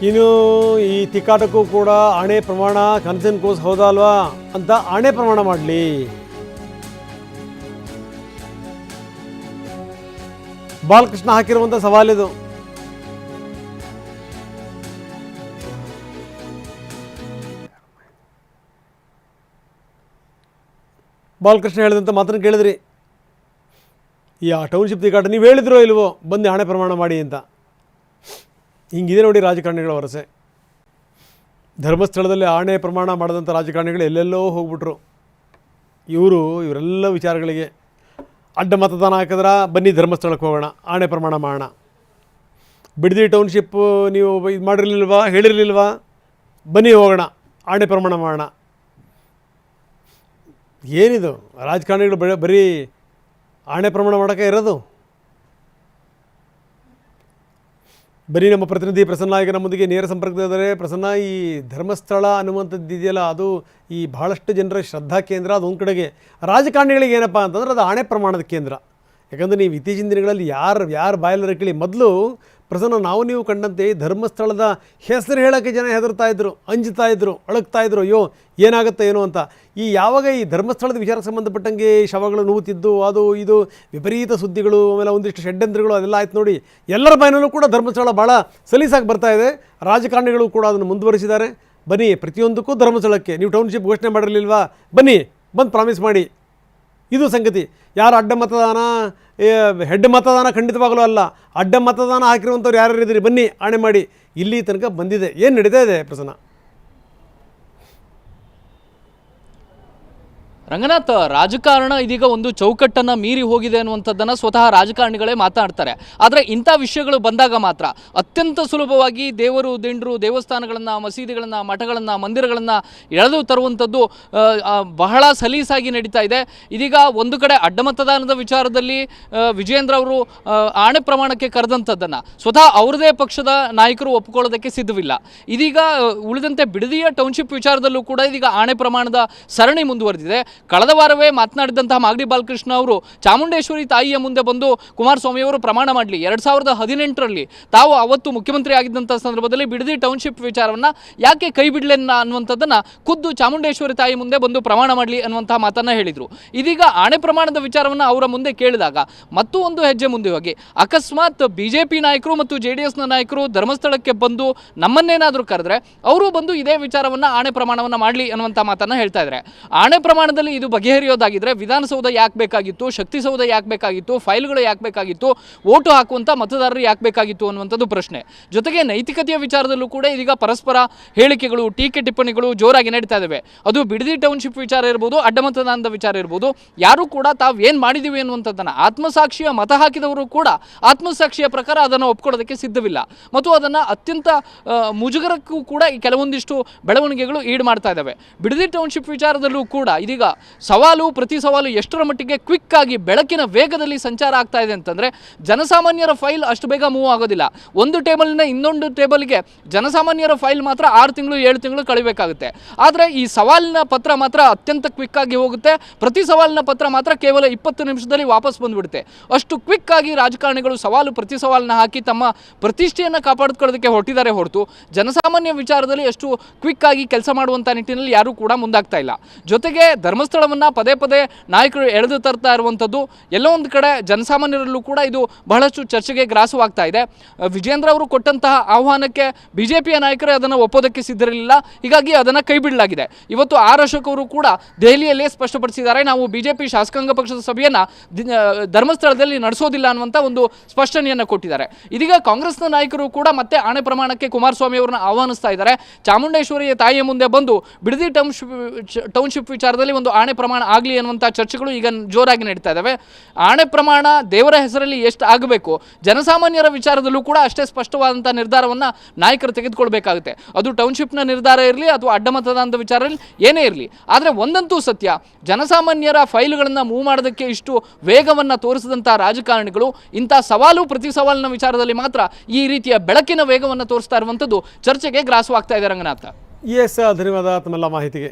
ಇನ್ನು ಈ ತಿಕ್ಕಾಟಕ್ಕೂ ಕೂಡ ಆಣೆ ಪ್ರಮಾಣ ಕನಸಿನ ಕೂಸು ಹೌದಾ ಅಲ್ವಾ ಅಂತ ಆಣೆ ಪ್ರಮಾಣ ಮಾಡಲಿ. ಬಾಲಕೃಷ್ಣ ಹಾಕಿರುವಂಥ ಸವಾಲಿದು. ಬಾಲಕೃಷ್ಣ ಹೇಳಿದಂಥ ಮಾತನ್ನು ಕೇಳಿದ್ರಿ. ಈ ಟೌನ್ಶಿಪ್ ತಿಕ್ಕಾಟ ನೀವು ಹೇಳಿದ್ರೋ ಇಲ್ವೋ ಬಂದು ಆಣೆ ಪ್ರಮಾಣ ಮಾಡಿ ಅಂತ. ಹಿಂಗಿದೆ ನೋಡಿ ರಾಜಕಾರಣಿಗಳ ವರಸೆ. ಧರ್ಮಸ್ಥಳದಲ್ಲಿ ಆಣೆ ಪ್ರಮಾಣ ಮಾಡಿದಂಥ ರಾಜಕಾರಣಿಗಳು ಎಲ್ಲೆಲ್ಲೋ ಹೋಗ್ಬಿಟ್ರು. ಇವರೆಲ್ಲ ವಿಚಾರಗಳಿಗೆ ಅಡ್ಡ ಮತದಾನ ಹಾಕಿದ್ರೆ ಬನ್ನಿ ಧರ್ಮಸ್ಥಳಕ್ಕೆ ಹೋಗೋಣ, ಆಣೆ ಪ್ರಮಾಣ ಮಾಡೋಣ. ಬಿಡದಿ ಟೌನ್ಶಿಪ್ ನೀವು ಇದು ಮಾಡಿರಲಿಲ್ವಾ, ಹೇಳಿರಲಿಲ್ವಾ, ಬನ್ನಿ ಹೋಗೋಣ, ಆಣೆ ಪ್ರಮಾಣ ಮಾಡೋಣ. ಏನಿದು ರಾಜಕಾರಣಿಗಳು ಬರೀ ಆಣೆ ಪ್ರಮಾಣ ಮಾಡೋಕ್ಕೆ ಇರೋದು? ಬರೀ ನಮ್ಮ ಪ್ರತಿನಿಧಿ ಪ್ರಸನ್ನ ಈಗ ನಮ್ಮೊಂದಿಗೆ ನೇರ ಸಂಪರ್ಕದಿದ್ದಾರೆ. ಪ್ರಸನ್ನ, ಈ ಧರ್ಮಸ್ಥಳ ಅನ್ನುವಂಥದ್ದು ಇದೆಯಲ್ಲ, ಅದು ಈ ಬಹಳಷ್ಟು ಜನರ ಶ್ರದ್ಧಾ ಕೇಂದ್ರ. ಅದು ಒಂದು ಕಡೆಗೆ ರಾಜಕಾರಣಿಗಳಿಗೆ ಏನಪ್ಪ ಅಂತಂದ್ರೆ ಅದು ಆಣೆ ಪ್ರಮಾಣದ ಕೇಂದ್ರ. ಯಾಕಂದರೆ ನೀವು ಇತ್ತೀಚಿನ ದಿನಗಳಲ್ಲಿ ಯಾರು ಬಾಯಲ್ಲರ ಕೇಳಿ ಮೊದಲು ಪ್ರಸನ್ನ ನೀವು ಕಂಡಂತೆ ಧರ್ಮಸ್ಥಳದ ಹೆಸರು ಹೇಳೋಕ್ಕೆ ಜನ ಹೆದರ್ತಾಯಿದ್ರು, ಅಂಜುತ್ತಾಯಿದ್ರು, ಅಳಗ್ತಾಯಿದ್ರು, ಅಯ್ಯೋ ಏನಾಗುತ್ತೆ ಏನೋ ಅಂತ. ಯಾವಾಗ ಈ ಧರ್ಮಸ್ಥಳದ ವಿಚಾರಕ್ಕೆ ಸಂಬಂಧಪಟ್ಟಂಗೆ ಶವಗಳು ನೂತಿದ್ದು ಅದು ಇದು ವಿಪರೀತ ಸುದ್ದಿಗಳು, ಆಮೇಲೆ ಒಂದಿಷ್ಟು ಷಡ್ಯಂತ್ರಗಳು ಅದೆಲ್ಲ ಆಯ್ತು ನೋಡಿ, ಎಲ್ಲರ ಬಾಯಿನಲ್ಲೂ ಕೂಡ ಧರ್ಮಸ್ಥಳ ಭಾಳ ಸಲೀಸಾಗಿ ಬರ್ತಾಯಿದೆ. ರಾಜಕಾರಣಿಗಳು ಕೂಡ ಅದನ್ನು ಮುಂದುವರಿಸಿದ್ದಾರೆ. ಬನ್ನಿ ಪ್ರತಿಯೊಂದಕ್ಕೂ ಧರ್ಮಸ್ಥಳಕ್ಕೆ ನೀವು ಟೌನ್ಶಿಪ್ ಘೋಷಣೆ ಮಾಡಿರಲಿಲ್ವಾ, ಬನ್ನಿ ಬಂದು ಪ್ರಾಮಿಸ್ ಮಾಡಿ. ಇದು ಸಂಗತಿ. ಯಾರು ಅಡ್ಡ ಮತದಾನ ಹೆಡ್ ಮತದಾನ ಖಂಡಿತವಾಗಲೂ ಅಲ್ಲ, ಅಡ್ಡ ಮತದಾನ ಹಾಕಿರುವಂಥವ್ರು ಯಾರು ಇದ್ದೀರಿ ಬನ್ನಿ ಆಣೆ ಮಾಡಿ. ಇಲ್ಲಿ ತನಕ ಬಂದಿದೆ. ಏನು ನಡೀತಾ ಇದೆ ಪ್ರಸನ್ನ? ರಂಗನಾಥ್, ರಾಜಕಾರಣ ಇದೀಗ ಒಂದು ಚೌಕಟ್ಟನ್ನು ಮೀರಿ ಹೋಗಿದೆ ಅನ್ನುವಂಥದ್ದನ್ನು ಸ್ವತಃ ರಾಜಕಾರಣಿಗಳೇ ಮಾತನಾಡ್ತಾರೆ. ಆದರೆ ಇಂಥ ವಿಷಯಗಳು ಬಂದಾಗ ಮಾತ್ರ ಅತ್ಯಂತ ಸುಲಭವಾಗಿ ದೇವರು ದಿಂಡ್ರು ದೇವಸ್ಥಾನಗಳನ್ನು, ಮಸೀದಿಗಳನ್ನು, ಮಠಗಳನ್ನು, ಮಂದಿರಗಳನ್ನು ಎಳೆದು ತರುವಂಥದ್ದು ಬಹಳ ಸಲೀಸಾಗಿ ನಡೀತಾ ಇದೆ. ಇದೀಗ ಒಂದು ಕಡೆ ಅಡ್ಡ ಮತದಾನದ ವಿಚಾರದಲ್ಲಿ ವಿಜಯೇಂದ್ರ ಅವರು ಆಣೆ ಪ್ರಮಾಣಕ್ಕೆ ಕರೆದಂಥದ್ದನ್ನು ಸ್ವತಃ ಅವರದೇ ಪಕ್ಷದ ನಾಯಕರು ಒಪ್ಪಿಕೊಳ್ಳೋದಕ್ಕೆ ಸಿದ್ಧವಿಲ್ಲ. ಇದೀಗ ಉಳಿದಂತೆ ಬಿಡದಿಯ ಟೌನ್ಶಿಪ್ ವಿಚಾರದಲ್ಲೂ ಕೂಡ ಇದೀಗ ಆಣೆ ಪ್ರಮಾಣದ ಸರಣಿ ಮುಂದುವರೆದಿದೆ. ಕಳೆದ ವಾರವೇ ಮಾತನಾಡಿದಂತಹ ಮಾಗಡಿ ಬಾಲಕೃಷ್ಣ ಅವರು ಚಾಮುಂಡೇಶ್ವರಿ ತಾಯಿಯ ಮುಂದೆ ಬಂದು ಕುಮಾರಸ್ವಾಮಿ ಅವರು ಪ್ರಮಾಣ ಮಾಡಲಿ, 2018ರಲ್ಲಿ ತಾವು ಅವತ್ತು ಮುಖ್ಯಮಂತ್ರಿ ಆಗಿದ್ದಂಥ ಸಂದರ್ಭದಲ್ಲಿ ಬಿಡದಿ ಟೌನ್ಶಿಪ್ ವಿಚಾರವನ್ನು ಯಾಕೆ ಕೈ ಬಿಡಲಿಲ್ಲ ಅನ್ನುವಂಥದ್ದನ್ನು ಖುದ್ದು ಚಾಮುಂಡೇಶ್ವರಿ ತಾಯಿ ಮುಂದೆ ಬಂದು ಪ್ರಮಾಣ ಮಾಡಲಿ ಅನ್ನುವಂತಹ ಮಾತನ್ನು ಹೇಳಿದರು. ಇದೀಗ ಆಣೆ ಪ್ರಮಾಣದ ವಿಚಾರವನ್ನು ಅವರ ಮುಂದೆ ಕೇಳಿದಾಗ ಮತ್ತೂ ಒಂದು ಹೆಜ್ಜೆ ಮುಂದೆ ಹೋಗಿ ಅಕಸ್ಮಾತ್ ಬಿಜೆಪಿ ನಾಯಕರು ಮತ್ತು JDSನ ನಾಯಕರು ಧರ್ಮಸ್ಥಳಕ್ಕೆ ಬಂದು ನಮ್ಮನ್ನೇನಾದರೂ ಕರೆದ್ರೆ ಅವರು ಬಂದು ಇದೇ ವಿಚಾರವನ್ನು ಆಣೆ ಪ್ರಮಾಣವನ್ನು ಮಾಡಲಿ ಅನ್ನುವಂಥ ಮಾತನ್ನು ಹೇಳ್ತಾ ಇದ್ದಾರೆ. ಆಣೆ ಪ್ರಮಾಣದಲ್ಲಿ ಇದು ಬಗೆಹರಿಯೋದಾಗಿದ್ರೆ ವಿಧಾನಸೌಧ ಯಾಕೆ ಬೇಕಾಗಿತ್ತು, ಶಕ್ತಿಸೌಧ ಯಾಕೆ ಬೇಕಾಗಿತ್ತು, ಫೈಲ್ಗಳು ಯಾಕೆ ಬೇಕಾಗಿತ್ತು, ಓಟು ಹಾಕುವಂಥ ಮತದಾರರು ಯಾಕೆ ಬೇಕಾಗಿತ್ತು ಅನ್ನುವಂಥದ್ದು ಪ್ರಶ್ನೆ. ಜೊತೆಗೆ ನೈತಿಕತೆಯ ವಿಚಾರದಲ್ಲೂ ಕೂಡ ಇದೀಗ ಪರಸ್ಪರ ಹೇಳಿಕೆಗಳು, ಟೀಕೆ ಟಿಪ್ಪಣಿಗಳು ಜೋರಾಗಿ ನಡೀತಾ ಇದ್ದಾವೆ. ಅದು ಬಿಡದಿ ಟೌನ್ಶಿಪ್ ವಿಚಾರ ಇರ್ಬೋದು, ಅಡ್ಡ ಮತದಾನದ ವಿಚಾರ ಇರ್ಬೋದು, ಯಾರು ಕೂಡ ತಾವು ಏನು ಮಾಡಿದ್ದೀವಿ ಅನ್ನುವಂಥದ್ದನ್ನು ಆತ್ಮಸಾಕ್ಷಿಯ ಮತ ಹಾಕಿದವರು ಕೂಡ ಆತ್ಮಸಾಕ್ಷಿಯ ಪ್ರಕಾರ ಅದನ್ನು ಒಪ್ಕೊಳ್ಳೋದಕ್ಕೆ ಸಿದ್ಧವಿಲ್ಲ. ಮತ್ತು ಅದನ್ನು ಅತ್ಯಂತ ಮುಜುಗರಕ್ಕೂ ಕೂಡ ಈ ಕೆಲವೊಂದಿಷ್ಟು ಬೆಳವಣಿಗೆಗಳು ಈಡು ಮಾಡ್ತಾ ಇದ್ದಾವೆ. ಬಿಡದಿ ಟೌನ್ಶಿಪ್ ವಿಚಾರದಲ್ಲೂ ಕೂಡ ಇದೀಗ ಸವಾಲು ಪ್ರತಿ ಸವಾಲು ಎಷ್ಟರ ಮಟ್ಟಿಗೆ ಕ್ವಿಕ್ ಆಗಿ ಬೆಳಕಿನ ವೇಗದಲ್ಲಿ ಸಂಚಾರ ಆಗ್ತಾ ಇದೆ ಅಂತಂದರೆ ಜನಸಾಮಾನ್ಯರ ಫೈಲ್ ಅಷ್ಟು ಬೇಗ ಮೂವ್ ಆಗೋದಿಲ್ಲ. ಒಂದು ಟೇಬಲ್ನ ಇನ್ನೊಂದು ಟೇಬಲ್ಗೆ ಜನಸಾಮಾನ್ಯರ ಫೈಲ್ ಮಾತ್ರ 6 ತಿಂಗಳು 7 ತಿಂಗಳು ಕಳಿಬೇಕಾಗುತ್ತೆ. ಆದರೆ ಈ ಸವಾಲಿನ ಪತ್ರ ಮಾತ್ರ ಅತ್ಯಂತ ಕ್ವಿಕ್ ಆಗಿ ಹೋಗುತ್ತೆ. ಪ್ರತಿ ಸವಾಲಿನ ಪತ್ರ ಮಾತ್ರ ಕೇವಲ 20 ನಿಮಿಷದಲ್ಲಿ ವಾಪಸ್ ಬಂದುಬಿಡುತ್ತೆ. ಅಷ್ಟು ಕ್ವಿಕ್ ಆಗಿ ರಾಜಕಾರಣಿಗಳು ಸವಾಲು ಪ್ರತಿ ಸವಾಲನ್ನ ಹಾಕಿ ತಮ್ಮ ಪ್ರತಿಷ್ಠೆಯನ್ನು ಕಾಪಾಡಿಕೊಳ್ಳೋದಕ್ಕೆ ಹೊರಟಿದ್ದಾರೆ ಹೊರತು ಜನಸಾಮಾನ್ಯ ವಿಚಾರದಲ್ಲಿ ಅಷ್ಟು ಕ್ವಿಕ್ ಆಗಿ ಕೆಲಸ ಮಾಡುವಂಥ ನಿಟ್ಟಿನಲ್ಲಿ ಯಾರೂ ಕೂಡ ಮುಂದಾಗ್ತಾ ಇಲ್ಲ. ಜೊತೆಗೆ ಧರ್ಮಸ್ಥಳವನ್ನು ಪದೇ ಪದೇ ನಾಯಕರು ಎಳೆದು ತರ್ತಾ ಇರುವಂಥದ್ದು ಎಲ್ಲೋ ಒಂದು ಕಡೆ ಜನಸಾಮಾನ್ಯರಲ್ಲೂ ಕೂಡ ಇದು ಬಹಳಷ್ಟು ಚರ್ಚೆಗೆ ಗ್ರಾಸವಾಗ್ತಾ ಇದೆ. ವಿಜೇಂದ್ರ ಅವರು ಕೊಟ್ಟಂತಹ ಆಹ್ವಾನಕ್ಕೆ ಬಿಜೆಪಿಯ ನಾಯಕರೇ ಅದನ್ನು ಒಪ್ಪೋದಕ್ಕೆ ಸಿದ್ಧರಿರಲಿಲ್ಲ. ಹೀಗಾಗಿ ಅದನ್ನು ಕೈ ಬಿಡಲಾಗಿದೆ. ಇವತ್ತು ಆರ್ ಅಶೋಕ್ ಅವರು ಕೂಡ ದೆಹಲಿಯಲ್ಲೇ ಸ್ಪಷ್ಟಪಡಿಸಿದ್ದಾರೆ, ನಾವು ಬಿಜೆಪಿ ಶಾಸಕಾಂಗ ಪಕ್ಷದ ಸಭೆಯನ್ನು ಧರ್ಮಸ್ಥಳದಲ್ಲಿ ನಡೆಸೋದಿಲ್ಲ ಅನ್ನುವಂಥ ಒಂದು ಸ್ಪಷ್ಟನೆಯನ್ನು ಕೊಟ್ಟಿದ್ದಾರೆ. ಇದೀಗ ಕಾಂಗ್ರೆಸ್ನ ನಾಯಕರು ಕೂಡ ಮತ್ತೆ ಆಣೆ ಪ್ರಮಾಣಕ್ಕೆ ಕುಮಾರಸ್ವಾಮಿ ಅವರನ್ನು ಆಹ್ವಾನಿಸ್ತಾ ಇದ್ದಾರೆ. ಚಾಮುಂಡೇಶ್ವರಿಯ ತಾಯಿಯ ಮುಂದೆ ಬಂದು ಬಿಡದಿ ಟೌನ್ಶಿಪ್ ವಿಚಾರದಲ್ಲಿ ಒಂದು ಆಣೆ ಪ್ರಮಾಣ ಆಗಲಿ ಅನ್ನುವಂಥ ಚರ್ಚೆಗಳು ಈಗ ಜೋರಾಗಿ ನಡೀತಾ ಇದ್ದಾವೆ. ಆಣೆ ಪ್ರಮಾಣ ದೇವರ ಹೆಸರಲ್ಲಿ ಎಷ್ಟು ಆಗಬೇಕು, ಜನಸಾಮಾನ್ಯರ ವಿಚಾರದಲ್ಲೂ ಕೂಡ ಅಷ್ಟೇ ಸ್ಪಷ್ಟವಾದಂಥ ನಿರ್ಧಾರವನ್ನು ನಾಯಕರು ತೆಗೆದುಕೊಳ್ಬೇಕಾಗುತ್ತೆ. ಅದು ಟೌನ್ಶಿಪ್ನ ನಿರ್ಧಾರ ಇರಲಿ ಅಥವಾ ಅಡ್ಡ ಮತದಾನದ ವಿಚಾರದಲ್ಲಿ ಏನೇ ಇರಲಿ. ಆದರೆ ಒಂದಂತೂ ಸತ್ಯ, ಜನಸಾಮಾನ್ಯರ ಫೈಲ್ಗಳನ್ನು ಮೂವ್ ಮಾಡೋದಕ್ಕೆ ಇಷ್ಟು ವೇಗವನ್ನು ತೋರಿಸಿದಂಥ ರಾಜಕಾರಣಿಗಳು ಇಂಥ ಸವಾಲು ಪ್ರತಿ ಸವಾಲಿನ ವಿಚಾರದಲ್ಲಿ ಮಾತ್ರ ಈ ರೀತಿಯ ಬೆಳಕಿನ ವೇಗವನ್ನು ತೋರಿಸ್ತಾ ಇರುವಂಥದ್ದು ಚರ್ಚೆಗೆ ಗ್ರಾಸವಾಗ್ತಾ ಇದೆ. ರಂಗನಾಥ, ಎಸ್, ಧನ್ಯವಾದ ತಮ್ಮೆಲ್ಲ ಮಾಹಿತಿಗೆ.